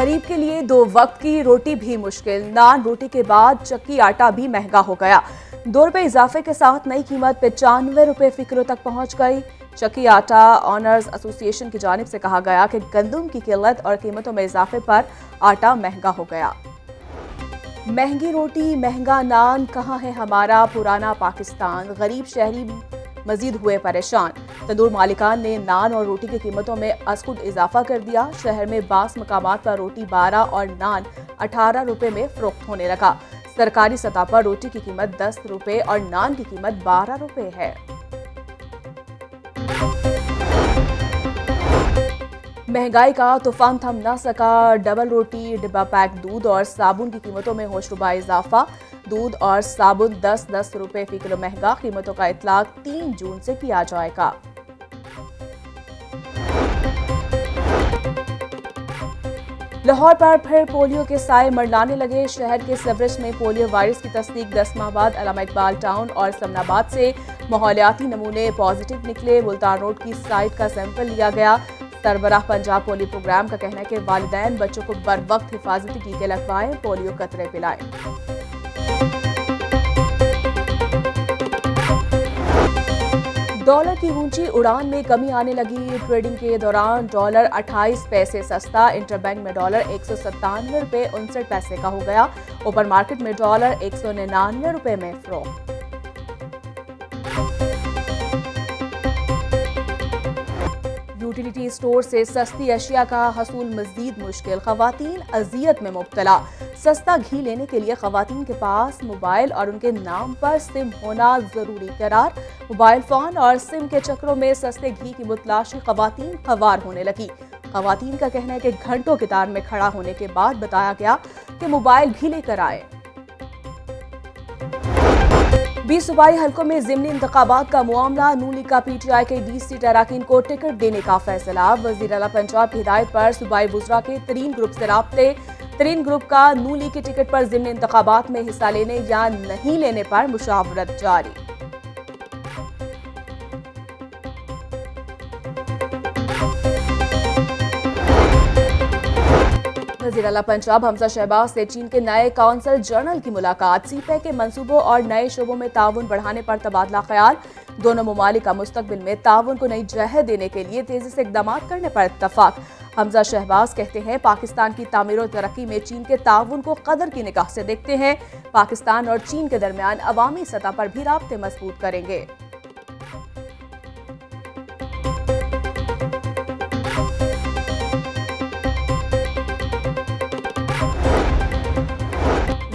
गरीब के लिए 2 वक्त की रोटी भी मुश्किल। नान रोटी के बाद चक्की आटा भी महंगा हो गया। 2 रुपए इजाफे के साथ नई कीमत 95 रुपए फी किलो तक पहुंच गई। चक्की आटा ऑनर्स एसोसिएशन की जानिब से कहा गया कि गंदम की किल्लत और कीमतों में इजाफे पर आटा महंगा हो गया। महंगी रोटी, महंगा नान, कहाँ है हमारा पुराना पाकिस्तान? गरीब शहरी मजीद हुए परेशान। तंदूर मालिकान ने नान और रोटी की कीमतों में अज़खुद इजाफा कर दिया। शहर में बास मकामात पर रोटी 12 और नान 18 रुपए में फरोख्त होने लगा। सरकारी सतह पर रोटी की कीमत 10 रुपए और नान की कीमत 12 रुपए है। महंगाई का तूफान थम न सका। डबल रोटी, डिब्बा पैक दूध और साबुन की कीमतों में होशरुबा इजाफा। दूध और साबुन 10-10 रुपए फी किलो महंगा। कीमतों का इतलाक 3 जून से किया जाएगा। लाहौर पर फिर पोलियो के साए मंडलाने लगे। शहर के सेवरेज में पोलियो वायरस की तस्दीक 10 माह बाद अल्लामा इकबाल टाउन और समनाबाद से माहौलियाती नमूने पॉजिटिव निकले। मुल्तान रोड की साइट का सैंपल लिया गया। सरबराह पंजाब पोलियो प्रोग्राम का कहना है कि वालिदैन बच्चों को बर वक्त हिफाजती टीके लगवाएं, पोलियो कतरे पिलाएं। डॉलर की ऊंची उड़ान में कमी आने लगी। ट्रेडिंग के दौरान डॉलर 28 पैसे सस्ता। इंटरबैंक में डॉलर 197 रुपए 59 पैसे का हो गया। ओपन मार्केट में डॉलर 199 रुपए में फरोख्त। यूटिलिटी स्टोर से सस्ती अशिया का हसूल मजीद मुश्किल। खवातीन अजियत में मुब्तला। सस्ता घी लेने के लिए खवातीन के पास मोबाइल और उनके नाम पर सिम होना जरूरी करार। मोबाइल फोन और सिम के चक्रों में सस्ते घी की मुतलाशी खवातीन खवार होने लगी। खवातीन का कहना है कि घंटों कतार में खड़ा होने के बाद बताया गया कि मोबाइल भी लेकर आए। 20 सूबाई हलकों में ज़िमनी इंतखाबात का मामला। नून लीग का पीटीआई के 20 सीट अरकान को टिकट देने का फैसला। वज़ीर आला पंजाब की हिदायत पर सूबाई वुज़रा के 3 ग्रुप से राब्ते। 3 ग्रुप का नून लीग की टिकट पर ज़िमनी इंतखाबात में हिस्सा लेने या नहीं लेने पर मुशावरत जारी। वज़ीर आला पंजाब हमजा शहबाज से चीन के नए कौंसल जनरल की मुलाकात। सीपैक के मंसूबों और नए शोबों में ताउन बढ़ाने पर तबादला ख्याल। दोनों ममालिक का मुस्तकबिल में ताउन को नई जह देने के लिए तेजी से इकदाम करने पर इत्तफाक। हमजा शहबाज कहते हैं पाकिस्तान की तामीर और तरक्की में चीन के ताउन को कदर की निगाह से देखते हैं। पाकिस्तान और चीन के दरमियान अवामी सतह पर भी राब्ते मजबूत करेंगे।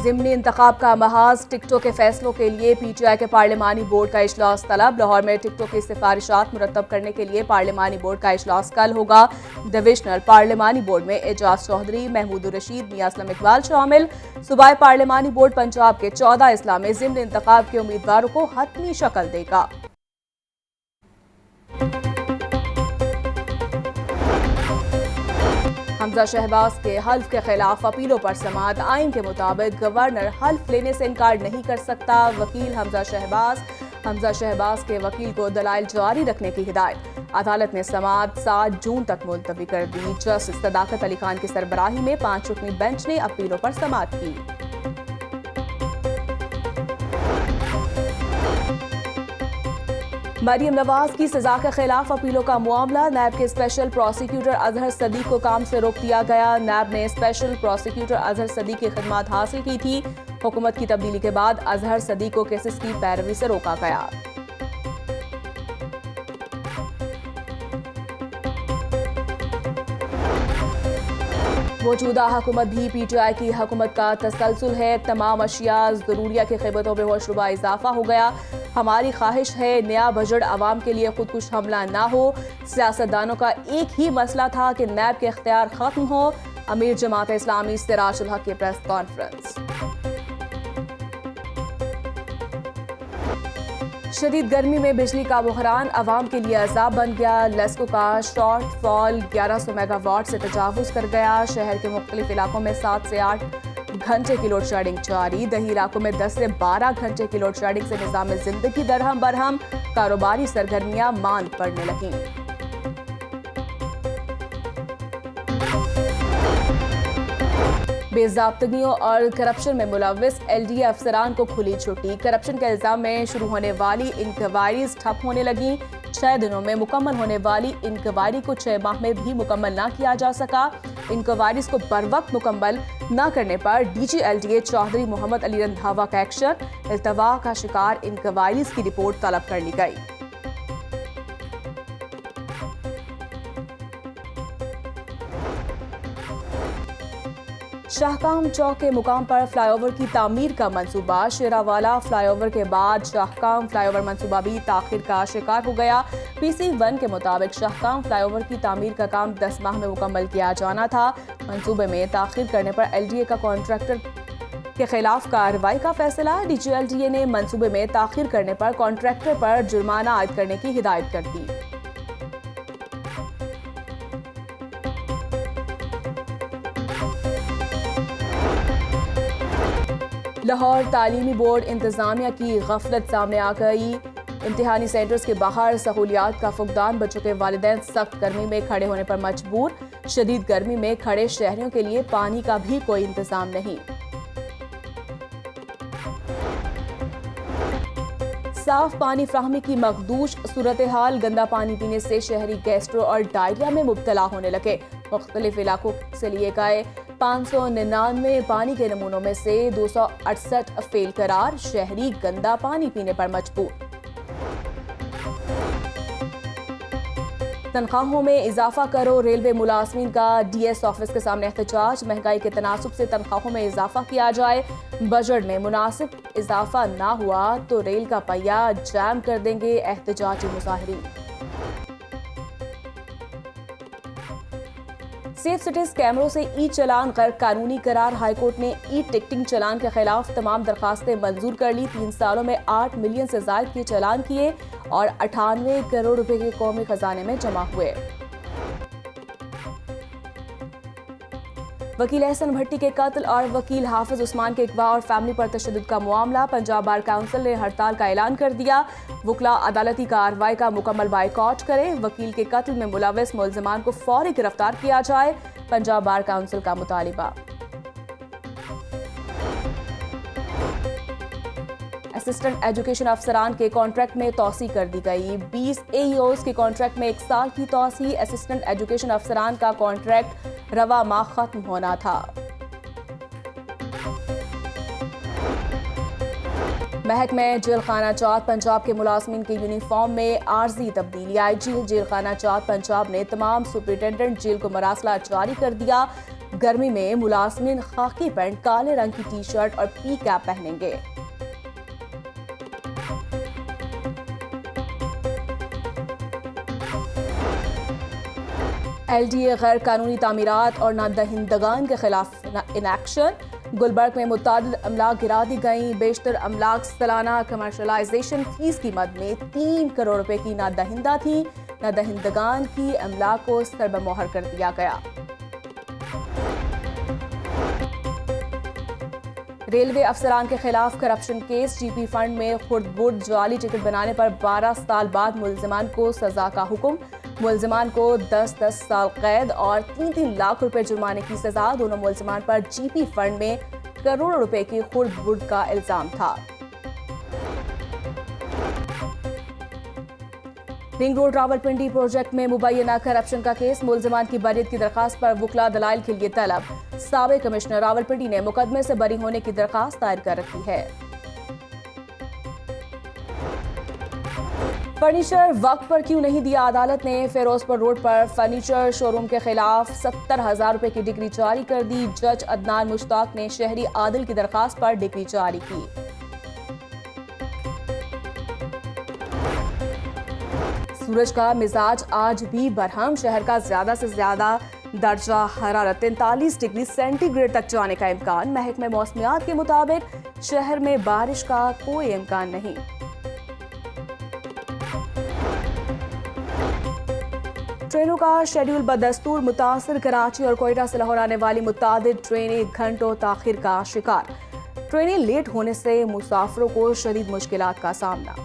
ज़िमनी इंतखाब का महाज। टिकटों के फैसलों के लिए पीटीआई के पार्लिमानी बोर्ड का इजलास तलब। लाहौर में टिकटों की सिफारिशात मुरतब करने के लिए पार्लिमानी बोर्ड का इजलास कल होगा। डिविजनल पार्लिमानी बोर्ड में एजाज चौधरी, महमूद रशीद, मियां असलम इकबाल शामिल। सूबाई पार्लिमानी बोर्ड पंजाब के 14 अजला में ज़िमनी इंतखाब के उम्मीदवारों को हतमी शक्ल देगा। हमजा शहबाज के हल्फ के खिलाफ अपीलों पर समाअत। आइन के मुताबिक गवर्नर हल्फ लेने से इनकार नहीं कर सकता। वकील हमजा शहबाज के वकील को दलाइल जारी रखने की हिदायत। अदालत ने समाअत 7 जून तक मुलतवी कर दी। जस्टिस सदाकत अली खान की सरबराही में 5 रुकनी बेंच ने अपीलों पर समाअत की। मरियम नवाज की सजा के खिलाफ अपीलों का मामला। नैब के स्पेशल प्रोसिक्यूटर अजहर सदीक को काम से रोक दिया गया। नैब ने स्पेशल प्रोसिक्यूटर अजहर सदीक की खिदमत हासिल की थी। हुकूमत की तब्दीली के बाद अजहर सदीक को केसेस की पैरवी से रोका गया। मौजूदा हुकूमत भी पीटीआई की हुकूमत का तसलसल है। तमाम अशिया ज़रूरिया की कीमतों में होशरुबा इजाफा हो गया। हमारी ख्वाहिश है नया बजट आवाम के लिए खुदकुश हमला ना हो। सियासतदानों का एक ही मसला था कि नैब के इख्तियार खत्म हो। अमीर जमात इस्लामी सिराजुल हक की प्रेस कॉन्फ्रेंस। शदीद गर्मी में बिजली का बहरान अवाम के लिए अजाब बन गया। लेस्को का शॉर्ट फॉल 1100 मेगावाट से तजावुज कर गया। शहर के मुख्तलिफ इलाकों में 7 से 8 घंटे की लोड शेडिंग जारी। दही इलाकों में 10 से 12 घंटे की लोड शेडिंग से निजाम जिंदगी दरहम बरहम। कारोबारी सरगर्मियां मांद पड़ने लगीं। बेज़ाब्तगियों और करप्शन में मुलव्विस एलडीए अफसरान को खुली छुट्टी। करप्शन के इल्जाम में शुरू होने वाली इंक्वायरीज ठप होने लगी। 6 दिनों में मुकम्मल होने वाली इंक्वायरी को 6 माह में भी मुकम्मल ना किया जा सका। इंक्वायरीज को बर वक्त मुकम्मल न करने पर डीजी एलडीए चौधरी मोहम्मद अली रंधावा का एक्शन। इल्तवा का शिकार इंक्वायरीज की रिपोर्ट तलब कर ली गई। शाहकाम चौक के मुकाम पर फ्लाईओवर की तामीर का मंसूबा। शेरावाला फ्लाईओवर के बाद शाहकाम फ्लाईओवर मंसूबा भी ताखिर का शिकार हो गया। PC1 के मुताबिक शाहकाम फ्लाईओवर की तामीर का काम 10 माह में मुकम्मल किया जाना था। मंसूबे में ताखिर करने पर एलडीए का कॉन्ट्रैक्टर के खिलाफ कार्रवाई का फैसला। डीजी एलडीए ने मंसूबे में ताखिर करने पर कॉन्ट्रैक्टर पर जुर्माना आयद करने की हिदायत कर दी। लाहौर तालीमी बोर्ड इंतजामिया की गफलत सामने आ गई। इम्तिहानी सेंटर्स के बाहर सहूलियात का फुकदान। बच्चों के वालिदैन सख्त गर्मी में खड़े होने पर मजबूर। शदीद गर्मी में खड़े शहरियों के लिए पानी का भी कोई इंतजाम नहीं। साफ पानी फ्राहमी की मखदूश सूरत हाल। गंदा पानी पीने से शहरी गैस्ट्रो और डायरिया में मुब्तला होने लगे। मुख्तलिफ इलाकों से लिए गए 599 पानी के नमूनों में से 268 फेल करार। शहरी गंदा पानी पीने पर मजबूर। तनख्वाहों में इजाफा करो। रेलवे मुलाजमीन का डीएस ऑफिस के सामने एहतजाज। महंगाई के तनासुब से तनख्वाहों में इजाफा किया जाए। बजट में मुनासिब इजाफा ना हुआ तो रेल का पहिया जैम कर देंगे एहतजाजी मुजाहिरीन। सेफ सिटीज कैमरों से ई चलान गैर कानूनी करार। हाईकोर्ट ने ई टिकटिंग चलान के खिलाफ तमाम दरखास्तें मंजूर कर ली। 3 सालों में 8 मिलियन से ज्यादा के चलान किए और 98 करोड़ रुपए के कौमी खजाने में जमा हुए। वकील एहसन भट्टी के कत्ल और वकील हाफिज उस्मान के अगवा और फैमिली पर तशद्दुद का मामला। पंजाब बार काउंसिल ने हड़ताल का ऐलान कर दिया। वकला अदालती कार्रवाई का मुकम्मल बाइकॉट करें। वकील के कत्ल में मुलव्विस मुल्जिमान को फौरी गिरफ्तार किया जाए। पंजाब बार काउंसिल का मुतालिबा। असिस्टेंट एजुकेशन अफसरान के कॉन्ट्रैक्ट में तोसी कर दी गई। 20 AEOs के कॉन्ट्रैक्ट में 1 साल की तोसी। असिस्टेंट एजुकेशन अफसरान का कॉन्ट्रैक्ट रवा माह खत्म होना था। महकमे जेल खाना जात पंजाब के मुलाजमीन के यूनिफॉर्म में आर्जी तब्दीली। आईजी जेल खाना जात पंजाब ने तमाम सुपरिटेंडेंट जेल को मरासला जारी कर दिया। गर्मी में मुलाजमीन खाकी पैंट, काले रंग की टी-शर्ट और पी कैप पहनेंगे। एलडीए गैर कानूनी तामीरात और नादहिंदगान के खिलाफ इनएक्शन। गुलबर्ग में मुतादिद अमलाक गिरा दी गई। बेशतर अमलाक सालाना कमर्शलाइजेशन फीस की मद में 3 करोड़ रुपए की नादहिंदा थी। नादहिंदगान की अमलाक को सरबमोहर कर दिया गया। रेलवे अफसरान के खिलाफ करप्शन केस। जीपी फंड में खुर्द-बुर्द जाली टिकट बनाने पर 12 साल बाद मुल्जिमान को सजा का हुक्म। मुल्जिमान को 10-10 साल कैद और 3-3 लाख रुपए जुर्माने की सजा। दोनों मुल्जिमान पर जीपी फंड में करोड़ों रुपए की खुर्द-बुर्द का इल्जाम था। रिंग रोड रावलपिंडी प्रोजेक्ट में मुबैना करप्शन का केस। मुल्जिमान की बरीत की दरखास्त पर वकला दलाइल के लिए तलब। साबिक कमिश्नर रावलपिंडी ने मुकदमे से बरी होने की दरखास्त दायर कर रखी है। फर्नीचर वक्त पर क्यों नहीं दिया? अदालत ने फिरोजपुर रोड पर फर्नीचर शोरूम के खिलाफ 70,000 रुपए की डिग्री जारी कर दी। जज अदनान मुश्ताक ने शहरी आदिल की दरखास्त पर डिग्री जारी की। सूरज का मिजाज आज भी बरहम। शहर का ज्यादा से ज्यादा दर्जा हरारत 43 डिग्री सेंटीग्रेड तक जाने का इम्कान। महकमे मौसमियात के मुताबिक शहर में बारिश का कोई इम्कान नहीं। ट्रेनों का शेड्यूल बदस्तूर मुतासिर। कराची और कोयटा से लाहौर आने वाली मुतादिद ट्रेनें घंटों ताखिर का शिकार। ट्रेनें लेट होने से मुसाफिरों को शदीद मुश्किलात का सामना।